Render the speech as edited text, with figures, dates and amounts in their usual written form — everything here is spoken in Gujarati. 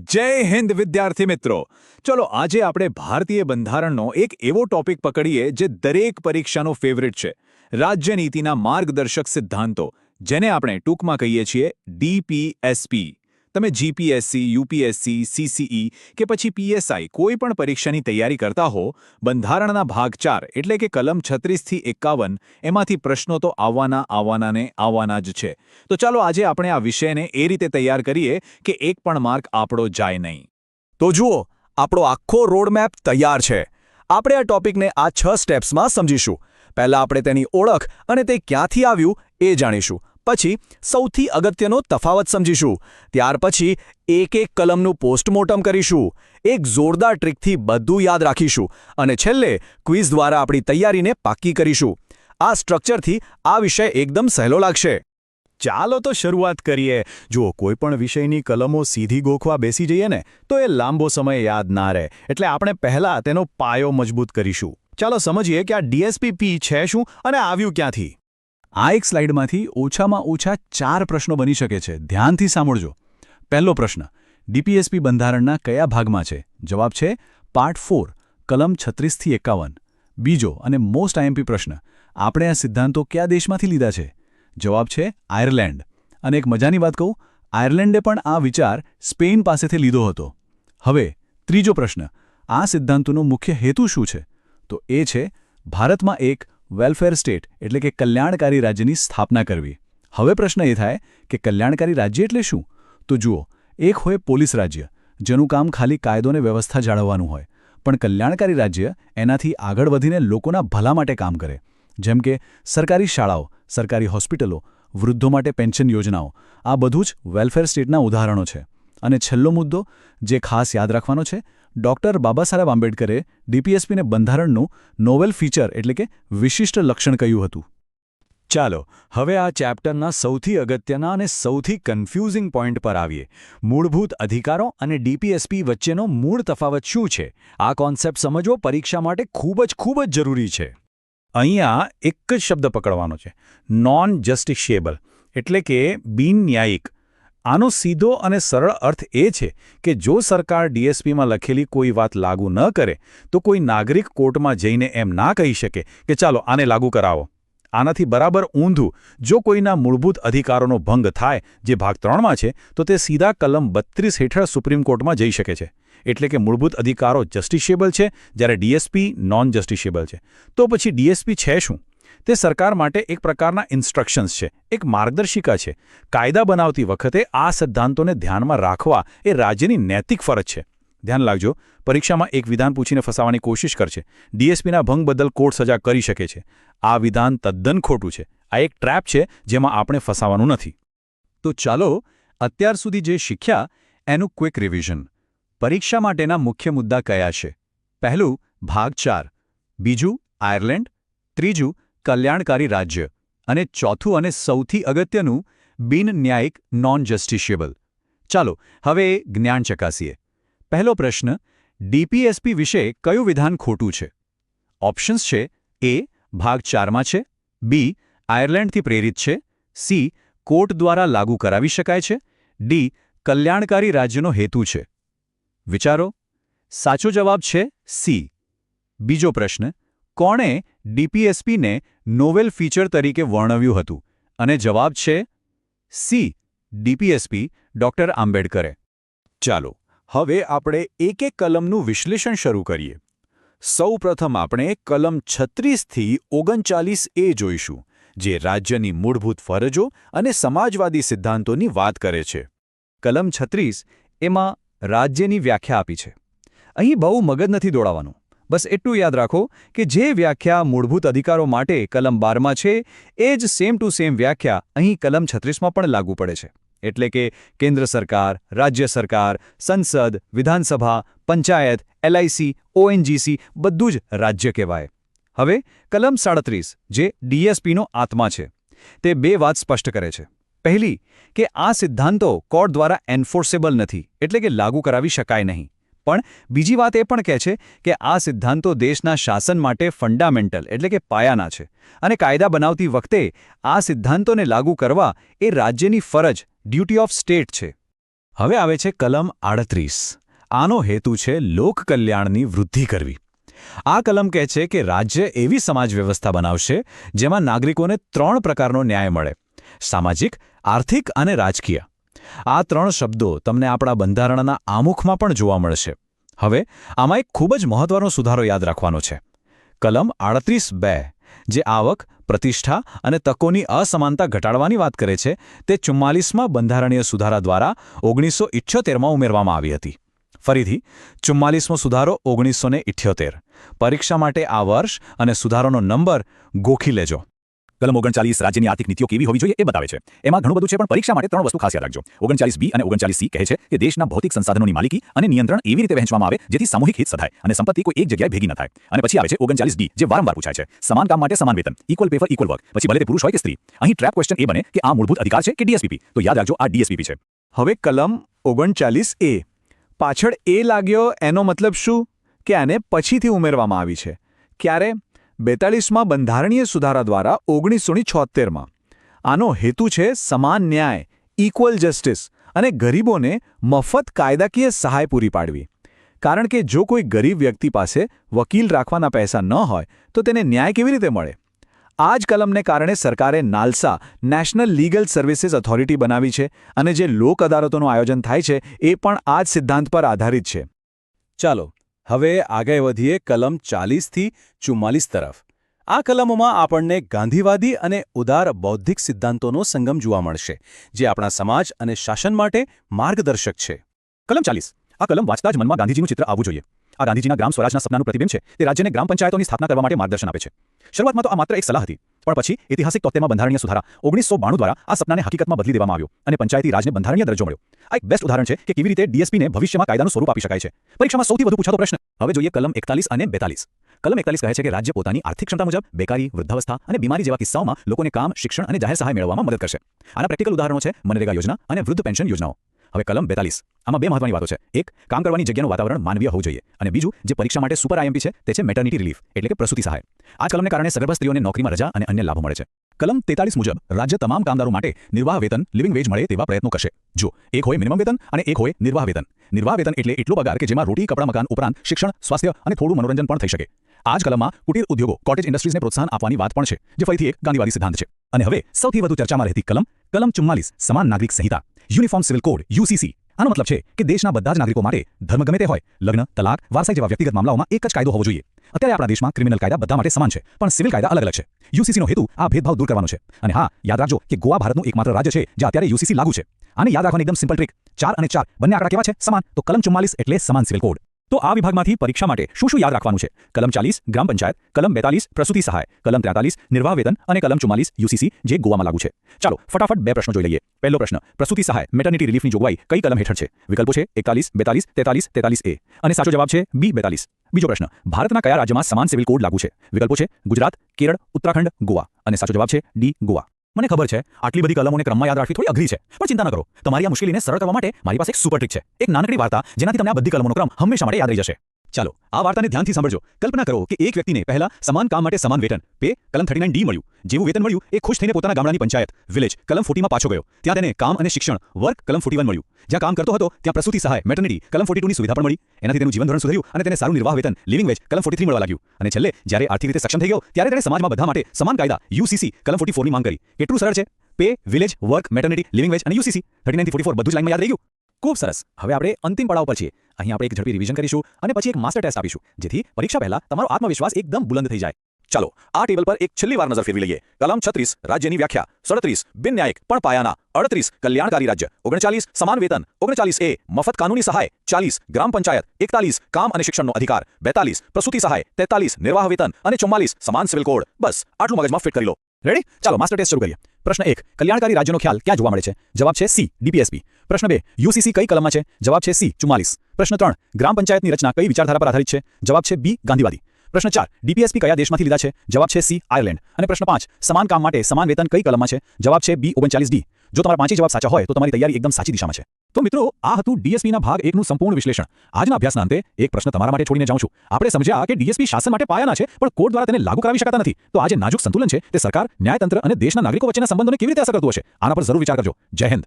જય હિન્દ વિદ્યાર્થી મિત્રો. ચલો આજે આપણે ભારતીય બંધારણનો એક એવો ટોપિક પકડીએ જે દરેક પરીક્ષાનો ફેવરિટ છે. રાજ્યનીતિના માર્ગદર્શક સિદ્ધાંતો, જેને આપણે ટૂંકમાં કહીએ છીએ ડીપીએસપી. તમે જીપીએસસી, યુપીએસસી, સીસીઈ કે પછી પીએસઆઈ કોઈ પણ પરીક્ષાની તૈયારી કરતા હો, બંધારણના ભાગ 4 એટલે કે કલમ 36 થી 51 એમાંથી પ્રશ્નો તો આવવાના જ છે. તો ચાલો આજે આપણે આ વિષયને એ રીતે તૈયાર કરીએ કે એક પણ માર્ક આપણો જાય નહીં. તો જુઓ, આપણો આખો રોડમેપ તૈયાર છે. આપણે આ ટોપિકને આ 6 સ્ટેપ્સમાં સમજીશું. પહેલા આપણે તેની ઓળખ અને તે ક્યાંથી આવ્યું એ જાણીશું. પછી સૌથી અગત્યનો તફાવત સમજીશું. ત્યાર પછી એક કલમનું પોસ્ટમોર્ટમ કરીશું. એક જોરદાર ટ્રીકથી બધું યાદ રાખીશું. અને છેલ્લે ક્વિઝ દ્વારા આપણી તૈયારીને પાક્કી કરીશું. આ સ્ટ્રક્ચરથી આ વિષય એકદમ સહેલો લાગશે. ચાલો તો શરૂઆત કરીએ. જુઓ, કોઈપણ વિષયની કલમો સીધી ગોખવા બેસી જઈએ ને તો એ લાંબો સમય યાદ ના રહે. એટલે આપણે પહેલાં તેનો પાયો મજબૂત કરીશું. ચાલો સમજીએ કે આ ડીએસપી છે શું અને આવ્યું ક્યાંથી. આ એક સ્લાઇડમાંથી ઓછામાં ઓછા 4 પ્રશ્નો બની શકે છે. ધ્યાનથી સાંભળજો. પહેલો પ્રશ્ન, ડીપીએસપી બંધારણના કયા ભાગમાં છે? જવાબ છે પાર્ટ 4, કલમ 36 થી 51. બીજો અને મોસ્ટ આઈએમપી પ્રશ્ન, આપણે આ સિદ્ધાંતો કયા દેશમાંથી લીધા છે? જવાબ છે આયર્લેન્ડ. અને એક મજાની વાત કહું, આયર્લેન્ડે પણ આ વિચાર સ્પેન પાસેથી લીધો હતો. હવે ત્રીજો પ્રશ્ન, આ સિદ્ધાંતોનો મુખ્ય હેતુ શું છે? તો એ છે ભારતમાં એક વેલફેર સ્ટેટ એટલે કે કલ્યાણકારી રાજ્યની સ્થાપના કરવી. હવે પ્રશ્ન એ થાય કે કલ્યાણકારી રાજ્ય એટલે શું? તો જુઓ, એક હોય પોલીસ રાજ્ય, જેનું કામ ખાલી કાયદો અને વ્યવસ્થા જાળવવાનું હોય. પણ કલ્યાણકારી રાજ્ય એનાથી આગળ વધીને લોકોના ભલા માટે કામ કરે. જેમ કે સરકારી શાળાઓ, સરકારી હોસ્પિટલો, વૃદ્ધો માટે પેન્શન યોજનાઓ, આ બધું જ વેલફેર સ્ટેટના ઉદાહરણો છે. અને છેલ્લો મુદ્દો જે ખાસ યાદ રાખવાનો છે, ડૉક્ટર બાબાસાહેબ આંબેડકરે ડીપીએસપીને બંધારણનું નોવેલ ફીચર એટલે કે વિશિષ્ટ લક્ષણ કહ્યું હતું. ચાલો હવે આ ચેપ્ટરના સૌથી અગત્યના અને સૌથી કન્ફ્યુઝિંગ પોઈન્ટ પર આવીએ. મૂળભૂત અધિકારો અને ડીપીએસપી વચ્ચેનો મૂળ તફાવત શું છે? આ કોન્સેપ્ટ સમજવો પરીક્ષા માટે ખૂબ જ જરૂરી છે. અહીંયા એક જ શબ્દ પકડવાનો છે, નોન જસ્ટિશિયેબલ એટલે કે બિનન્યાયિક. આનો સીધો અને સરળ અર્થ એ છે કે જો સરકાર ડીએસપીમાં લખેલી કોઈ વાત લાગુ ન કરે તો કોઈ નાગરિક કોર્ટમાં જઈને એમ ના કહી શકે કે ચાલો આને લાગુ કરાવો. આનાથી બરાબર ઊંધું, જો કોઈના મૂળભૂત અધિકારોનો ભંગ થાય, જે ભાગ 3માં છે, તો તે સીધા કલમ 32 હેઠળ સુપ્રીમ કોર્ટમાં જઈ શકે છે. એટલે કે મૂળભૂત અધિકારો જસ્ટિશિયેબલ છે, જ્યારે ડીએસપી નોન જસ્ટિશિયેબલ છે. તો પછી ડીએસપી છે શું? તે સરકાર માટે એક પ્રકારના ઇન્સ્ટ્રક્શન્સ છે, એક માર્ગદર્શિકા છે. કાયદા બનાવતી વખતે આ સિદ્ધાંતોને ધ્યાનમાં રાખવા એ રાજ્યની નૈતિક ફરજ છે. ધ્યાન રાખજો, પરીક્ષામાં એક વિધાન પૂછીને ફસાવવાની કોશિશ કરશે. ડીએસપીના ભંગ બદલ કોર્ટ સજા કરી શકે છે. આ વિધાન તદ્દન ખોટું છે. આ એક ટ્રેપ છે જેમાં આપણે ફસાવાનું નથી. તો ચાલો અત્યાર સુધી જે શીખ્યા એનું ક્વિક રિવિઝન. પરીક્ષા માટેના મુખ્ય મુદ્દા કયા છે? પહેલું, ભાગ 4. બીજું, આયર્લેન્ડ. ત્રીજું, કલ્યાણકારી રાજ્ય. અને ચોથું અને સૌથી અગત્યનું, બિનન્યાયિક નોન જસ્ટિશિયેબલ. ચાલો હવે જ્ઞાન ચકાસીએ. પહેલો પ્રશ્ન, ડીપીએસપી વિશે કયું વિધાન ખોટું છે? ઓપ્શન્સ છે: એ, ભાગ 4માં છે. બી, આયર્લેન્ડથી પ્રેરિત છે. સી, કોર્ટ દ્વારા લાગુ કરાવી શકાય છે. ડી, કલ્યાણકારી રાજ્યનો હેતુ છે. વિચારો. સાચો જવાબ છે સી. બીજો પ્રશ્ન, કોણે ડીપીએસપીને નોવેલ ફીચર તરીકે વર્ણવ્યું હતું? અને જવાબ છે સી, ડીપીએસપી ડૉક્ટર આંબેડકરે. ચાલો હવે આપણે એક કલમનું વિશ્લેષણ શરૂ કરીએ. સૌપ્રથમ આપણે કલમ 36 થી 39A જોઈશું, જે રાજ્યની મૂળભૂત ફરજો અને સમાજવાદી સિદ્ધાંતોની વાત કરે છે. કલમ 36 એમાં રાજ્યની વ્યાખ્યા આપી છે. અહીં બહુ મગજ નથી દોડાવવાનું. બસ એટલું યાદ રાખો કે જે વ્યાખ્યા મૂળભૂત અધિકારો માટે કલમ 12માં છે, એ જ સેમ ટુ સેમ વ્યાખ્યા અહીં કલમ 36માં પણ લાગુ પડે છે. એટલે કે કેન્દ્ર સરકાર, રાજ્ય સરકાર, સંસદ, વિધાનસભા, પંચાયત, એલઆઈસી, ઓએનજીસી બધું જ રાજ્ય કહેવાય. હવે કલમ 37, જે ડીએસપીનો આત્મા છે, તે 2 વાત સ્પષ્ટ કરે છે. પહેલી, કે આ સિદ્ધાંતો કોર્ટ દ્વારા એન્ફોર્સેબલ નથી, એટલે કે લાગુ કરાવી શકાય નહીં. પણ બીજી વાત એ પણ કહે છે કે આ સિદ્ધાંતો દેશના શાસન માટે ફંડામેન્ટલ એટલે કે પાયાના છે. અને કાયદા બનાવતી વખતે આ સિદ્ધાંતોને લાગુ કરવા એ રાજ્યની ફરજ, ડ્યુટી ઓફ સ્ટેટ છે. હવે આવે છે કલમ 38. આનો હેતુ છે લોકકલ્યાણની વૃદ્ધિ કરવી. આ કલમ કહે છે કે રાજ્ય એવી સમાજ વ્યવસ્થા બનાવશે જેમાં નાગરિકોને 3 પ્રકારનો ન્યાય મળે: સામાજિક, આર્થિક અને રાજકીય. આ 3 શબ્દો તમને આપણા બંધારણના આમુખમાં પણ જોવા મળશે. હવે આમાં એક ખૂબ જ મહત્વનો સુધારો યાદ રાખવાનો છે. કલમ 38(2) જે આવક, પ્રતિષ્ઠા અને તકોની અસમાનતા ઘટાડવાની વાત કરે છે તે 44માં બંધારણીય સુધારા દ્વારા 1978માં ઉમેરવામાં આવી હતી. ફરીથી 44મો સુધારો 1978. પરીક્ષા માટે આ વર્ષ અને સુધારોનો નંબર ગોખી લેજો. કલમ 39 રાજ્યની આર્થિક નીતિઓ કેવી હોવી જોઈએ એ બતાવે છે. એમાં ઘણું બધું છે, પણ પરીક્ષા માટે 3 વસ્તુ ખાસ યાદ રાખજો. 39B અને 39C કહે છે કે દેશના ભૌતિક સંસાધનોની માલિકી અને નિયંત્રણ એવી રીતે વહેંચવામાં આવે જેથી સામૂહિક હિત સધાય અને સંપત્તિ કોઈ એક જગ્યાએ ભેગી ન થાય. અને પછી આવે છે 39D જે વારંવાર પૂછાય છે: સમાન કામ માટે સમાન વેતન, equal pay for equal work. પછી ભલે તે પુરુષ હોય કે સ્ત્રી. અહીં ટ્રેપ ક્વેશ્ચન એ બને કે આ મૂળભૂત અધિકાર છે કે ડીએસપીપી? તો યાદ રાખજો, આ ડીએસપીપી છે. હવે કલમ 39A પાછળ એ લાગ્યો એનો મતલબ શું કે આને પછીથી ઉમેરવામાં આવી છે. ક્યારે? 42માં બંધારણીય સુધારા દ્વારા 1976માં. આનો હેતુ છે સમાન ન્યાય, ઇક્વલ જસ્ટિસ અને ગરીબોને મફત કાયદાકીય સહાય પૂરી પાડવી. કારણ કે જો કોઈ ગરીબ વ્યક્તિ પાસે વકીલ રાખવાના પૈસા ન હોય તો તેને ન્યાય કેવી રીતે મળે? આ જ કલમને કારણે સરકારે નાલસા નેશનલ લીગલ સર્વિસીસ ઓથોરિટી બનાવી છે અને જે લોક અદાલતોનું આયોજન થાય છે એ પણ આ જ સિદ્ધાંત પર આધારિત છે. ચાલો હવે આગળ વધીએ કલમ 40થી 44 તરફ. આ કલમોમાં આપણને ગાંધીવાદી અને ઉદાર બૌદ્ધિક સિદ્ધાંતોનો સંગમ જોવા મળશે, જે આપણા સમાજ અને શાસન માટે માર્ગદર્શક છે. કલમ 40. આ કલમ વાંચતા જ મનમાં ગાંધીજીનું ચિત્ર આવવું જોઈએ. આ ગાંધીજીના ગ્રામ સ્વરાજના સપનાનું પ્રતિબિંબ છે. તે રાજ્યને ગ્રામ પંચાયતોની સ્થાપના કરવા માટે માર્ગદર્શન આપે છે. શરૂઆતમાં તો આ માત્ર એક સલાહ હતી, પણ પછી ઐતિહાસિક 73માં બંધારણીય સુધારા 1992 દ્વારા આ સપનાને હકીકતમાં બદલી દેવામાં આવ્યો અને પંચાયતી રાજને બંધારણીય દરજ્જો મળ્યો. આ એક બેસ્ટ ઉદાહરણ છે કે કેવી રીતે ડીએસપીને ભવિષ્યમાં કાયદાનું સ્વરૂપ આપી શકાય છે. પરીક્ષામાં સૌથી વધુ પૂછાતો પ્રશ્ન. હવે જોઈએ કલમ 41 અને 42. કલમ 41 કહે છે કે રાજ્ય પોતાની આર્થિક ક્ષમતા મુજબ બેકારી, વૃદ્ધાવસ્થા અને બીમારી જેવા કિસ્સાઓમાં લોકોને કામ, શિક્ષણ અને જાહેર સહાય મેળવવામાં મદદ કરશે. આના પ્રેક્ટિકલ ઉદાહરણો છે મનરેગા યોજના અને વૃદ્ધ પેન્શન યોજનાઓ. હવે કલમ 42. આમાં 2 મહત્વની વાતો છે. એક, કામ કરવાની જગ્યાનું વાતાવરણ માનવીય હોવું જોઈએ, અને બીજું, જે પરીક્ષા માટે સુપર આઈએમપી છે તે છે મેટર્નિટી રિલીફ, એટલે કે પ્રસૂતિ સહાય. આ કલમને કારણે સગર્ભા સ્ત્રીઓને નોકરીમાં રજા અને અન્ય લાભો મળે છે. કલમ 43 મુજબ રાજ્ય તમામ કામદારો માટે નિર્વાહ વેતન, લિવિંગ વેજ મળે તેવા પ્રયત્નો કરશે. જો એક હોય મિનિમમ વેતન અને એક હોય નિર્વાહ વેતન. નિર્વાહ વેતન એટલે એટલો પગાર કે જેમાં રોટી, કપડાં, મકાન ઉપરાંત શિક્ષણ, સ્વાસ્થ્ય અને થોડું મનોરંજન પણ થઈ શકે. આ જ કલમમાં કુટીર ઉદ્યોગો, કોટેજ ઇન્ડસ્ટ્રીઝને પ્રોત્સાહન આપવાની વાત પણ છે, જે ફરીથી એક ગાંધીવાદી સિદ્ધાંત છે. અને હવે સૌથી વધુ ચર્ચામાં રહેતી કલમ 44, સમાન નાગરિક સંહિતા, યુનિફોર્મ સિવિલ કોડ UCC. આનો મતલબ છે કે દેશના બધા જ નાગરિકો માટે ધર્મ ગમે તે હોય, લગ્ન, તલાક, વારસાઈ જેવા વ્યક્તિગત મામલાઓમાં એક જ કાયદો હોવો જોઈએ. અત્યારે આપણા દેશમાં ક્રિમિનલ કાયદા બધા માટે સમાન છે, પણ સિવિલ કાયદા અલગ અલગ છે. UCCનો હેતુ આ ભેદભાવ દૂર કરવાનો છે. અને હા, યાદ રાખજો કે ગોવા ભારતનું એકમાત્ર રાજ્ય છે જ્યાં અત્યારે UCC લાગુ છે. આને યાદ રાખવાની એકદમ સિમ્પલ ટ્રીક. 4 અને 4 બંને આંકડા કેવા છે? સમાન. તો કલમ 44 એટલે સમાન સિવિલ કોડ. તો આ વિભાગમાંથી પરીક્ષા માટે શું શું યાદ રાખવાનું છે? કલમ 40 ગ્રામ પંચાયત, કલમ 42 પ્રસૂતિ સહાય, કલમ 43 નિર્વાહ વેતન અને કલમ 44 UCC જે ગોવામાં લાગુ છે. ચાલો ફટાફટ 2 પ્રશ્નો જોઈ લઈએ. પહેલો પ્રશ્ન, પ્રસૂતિ સહાય મેટર્નિટી રિલીફની જોગવાઈ કઈ કલમ હેઠળ છે? વિકલ્પો છે 41, 42, 43, 43A અને સાચો જવાબ છે B42. બીજો પ્રશ્ન, ભારતના કયા રાજ્યમાં સમાન સિવિલ કોડ લાગુ છે? વિકલ્પો છે ગુજરાત, કેરળ, ઉત્તરાખંડ, ગોવા અને સાચો જવાબ છે D ગોવા. મને ખબર છે આટલી બધી કલમોને ક્રમમાં યાદ રાખવી થોડી અઘરી છે, પણ ચિંતા ન કરો. તમારી આ મુશ્કેલીને સરળ કરવા માટે મારી પાસે એક સુપર ટ્રીક છે. એક નાનકડી વાર્તા જેનાથી તમને આ બધી કલમોનો ક્રમ હંમેશા માટે યાદ રહી જશે. ચાલો આ વાર્તાને ધ્યાનથી સાંભળજો. કલ્પના કરો કે એક વ્યક્તિને પહેલા સમાન કામ માટે સમાન વેતન પે કલમ 39D મળ્યું. જેવું વેતન મળ્યું એ ખુશ થઈને પોતાના ગામડાની પંચાયત વિલેજ કલમ 40માં પાછો ગયો. ત્યાં તેને કામ અને શિક્ષણ વર્ક કલમ 41 મળ્યું. જ્યાં કામ કરતો હતો ત્યાં પ્રસૂતિ સહાય મેટર્નિટી કલમ 42ની સુવિધા પણ મળી. એનાથી તેનું જીવન ધોરણ સુધર્યું અને તેને સારું નિર્વાહ વેતન લિવિંગ વેજ કલમ 43 મળવા લાગ્યું. અને છેલ્લે જ્યારે આર્થિક રીતે સક્ષમ થઈ ગયો ત્યારે તેણે સમાજમાં બધા માટે સમાન કાયદા UCC કલમ 44ની માંગ કરી. કેટલું સરળ છે? Pay, village, work, maternity, living veg અને UCC 39 થી 44 બધું જ લાઈનમાં યાદ રહી ગયું. ખૂબ સરસ. હવે આપણે અંતિમ પડાવ પર છીએ. અહીં આપણે એક ઝડપી રિવિઝન કરીશું અને પછી એક માસ્ટર ટેસ્ટ આપીશું, જેથી પરીક્ષા પહેલા તમારો આત્મવિશ્વાસ એકદમ બુલંદ થઈ જાય. ચાલો આ ટેબલ પર એક છેલ્લી વાર નજર ફેરવી લઈએ. કલમ 36 રાજ્યની વ્યાખ્યા, 37 બિન ન્યાયિક પણ પાયાના, 38 કલ્યાણકારી રાજ્ય, 39 સમાન વેતન, 39A મફત કાનૂની સહાય, 40 ગ્રામ પંચાયત, 41 કામ અને શિક્ષણનો અધિકાર, 42 પ્રસૂતિ સહાય, 43 નિર્વાહ વેતન અને 44 સમાન સિવિલ કોડ. બસ આટલું મગજમાં ફિટ કરી લો. રેડી? ચાલો માસ્ટર ટેસ્ટ શરૂ કરીએ. પ્રશ્ન 1, કલ્યાણકારી રાજ્યનો ખ્યાલ ક્યાં જોવા મળે છે? જવાબ છે C DPSP. પ્રશ્ન 2, UCC કઈ કલમમાં છે? જવાબ છે C 44. પ્રશ્ન 3, ગ્રામ પંચાયતની રચના કઈ વિચારધારા પર આધારિત છે? જવાબ છે B ગાંધીવાદી. પ્રશ્ન 4, DPSP કયા દેશમાંથી લીધા છે? જવાબ છે C આયર્લેન્ડ. અને પ્રશ્ન 5, સમાન કામ માટે સમાન વેતન કઈ કલમમાં છે? જવાબ છે B 39D. જો તમારા 5 જવાબ સાચા હોય તો તમારી તૈયારી એકદમ સાચી દિશામાં છે. તો મિત્રો આ હતું DSPના ભાગ 1નું સંપૂર્ણ વિશ્લેષણ. આજના અભ્યાસના અંતે એક પ્રશ્ન તમારા માટે છોડીને જાઉં છું. આપણે સમજ્યા કે DSP શાસન માટે પાયાના છે, પણ કોર્ટ દ્વારા તેને લાગુ કરાવી શકાતા નથી. તો આ જે નાજુક સંતુલન છે તે સરકાર, ન્યાયતંત્ર અને દેશના નાગરિકો વચ્ચેના સંબંધોને કેવી રીતે અસર કરતું હશે? આના પર જરૂર વિચાર કરજો. જય હિન્દ.